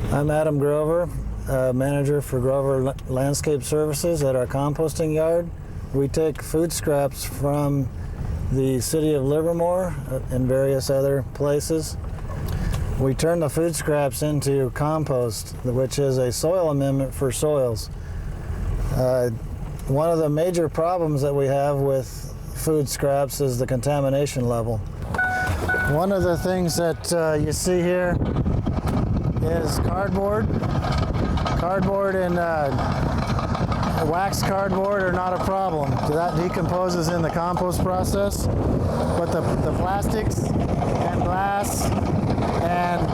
I'm Adam Grover, manager for Grover Landscape Services at our composting yard. We take food scraps from the City of Livermore and various other places. We turn the food scraps into compost, which is a soil amendment for soils. One of the major problems that we have with food scraps is the contamination level. One of the things that you see here is cardboard. Cardboard and wax cardboard are not a problem. That decomposes in the compost process. But the plastics and glass and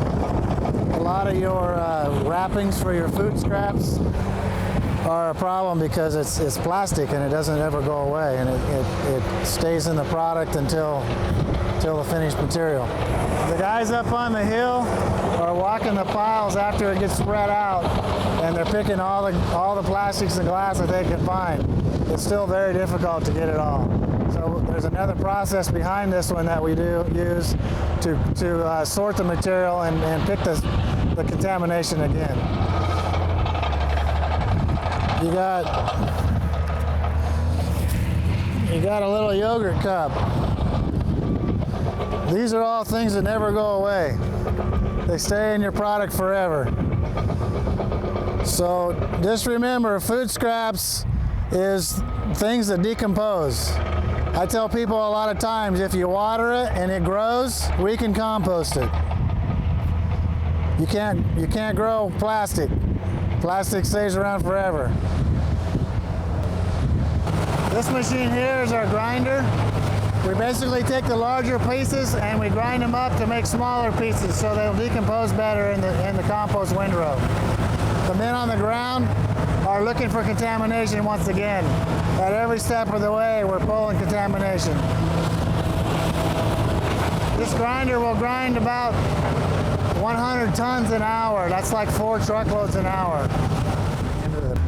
a lot of your wrappings for your food scraps are a problem because it's plastic and it doesn't ever go away, and it stays in the product until the finished material. The guys up on the hill are walking the piles after it gets spread out, and they're picking all the plastics and glass that they can find. It's still very difficult to get it all. So there's another process behind this one that we do use to sort the material and pick the contamination again. You got a little yogurt cup. These are all things that never go away. They stay in your product forever. So just remember, food scraps is things that decompose. I tell people a lot of times, if you water it and it grows, we can compost it. You can't grow plastic. Plastic stays around forever. This machine here is our grinder. We basically take the larger pieces and we grind them up to make smaller pieces so they'll decompose better in the compost windrow. The men on the ground are looking for contamination once again. At every step of the way, we're pulling contamination. This grinder will grind about 100 tons an hour. That's like 4 truckloads an hour.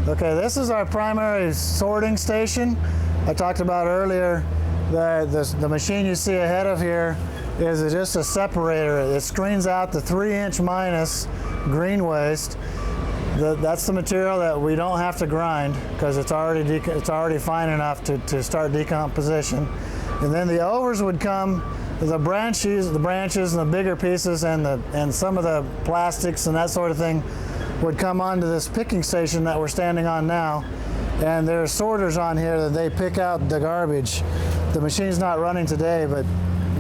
Okay, this is our primary sorting station. I talked about earlier the machine you see ahead of here is just a separator. It screens out the 3-inch minus green waste. That's the material that we don't have to grind because it's already fine enough to start decomposition. And then the overs would come, the branches and the bigger pieces and some of the plastics and that sort of thing would come onto this picking station that we're standing on now. And there are sorters on here that they pick out the garbage. The machine's not running today, but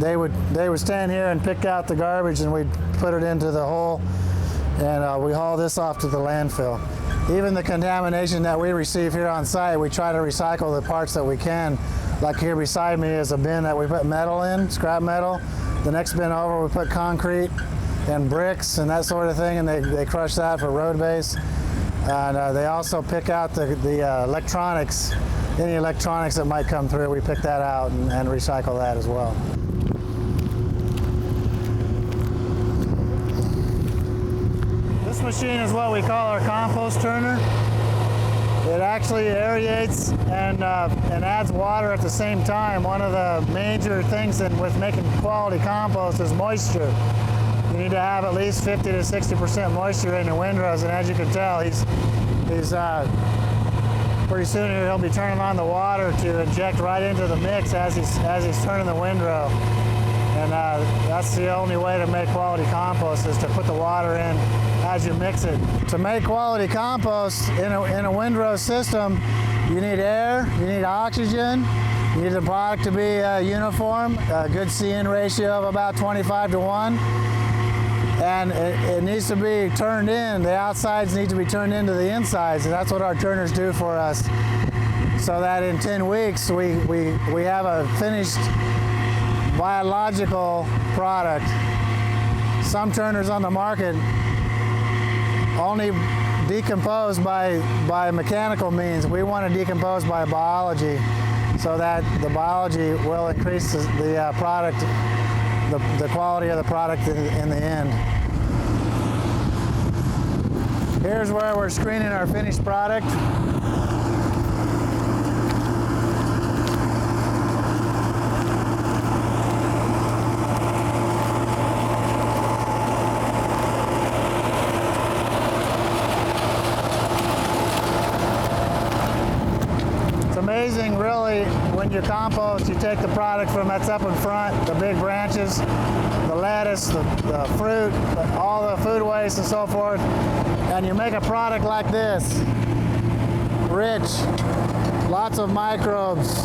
they would stand here and pick out the garbage, and we'd put it into the hole, and we haul this off to the landfill. Even the contamination that we receive here on site, we try to recycle the parts that we can. Like here beside me is a bin that we put metal in, scrap metal. The next bin over we put concrete and bricks and that sort of thing, and they crush that for road base. And they also pick out the electronics, any electronics that might come through. We pick that out and recycle that as well. This machine is what we call our compost turner. It actually aerates and adds water at the same time. One of the major things with making quality compost is moisture. You need to have at least 50 to 60% moisture in your windrows, and as you can tell, he's pretty soon here he'll be turning on the water to inject right into the mix as he's turning the windrow. And that's the only way to make quality compost is to put the water in as you mix it. To make quality compost in a windrow system, you need air, you need oxygen, you need the product to be uniform, a good C-in ratio of about 25:1. And it needs to be turned in. The outsides need to be turned into the insides, and that's what our turners do for us. So that in 10 weeks, we have a finished biological product. Some turners on the market only decompose by mechanical means. We want to decompose by biology so that the biology will increase the product, the quality of the product in the end. Here's where we're screening our finished product. your compost, you take the product from that's up in front, the big branches, the lettuce, the fruit, all the food waste and so forth, and you make a product like this. Rich, lots of microbes.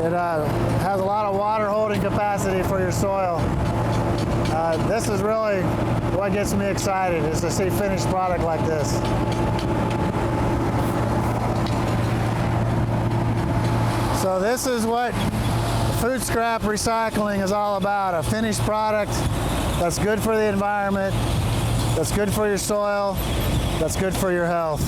It has a lot of water holding capacity for your soil. This is really what gets me excited, is to see finished product like this. So this is what food scrap recycling is all about, a finished product that's good for the environment, that's good for your soil, that's good for your health.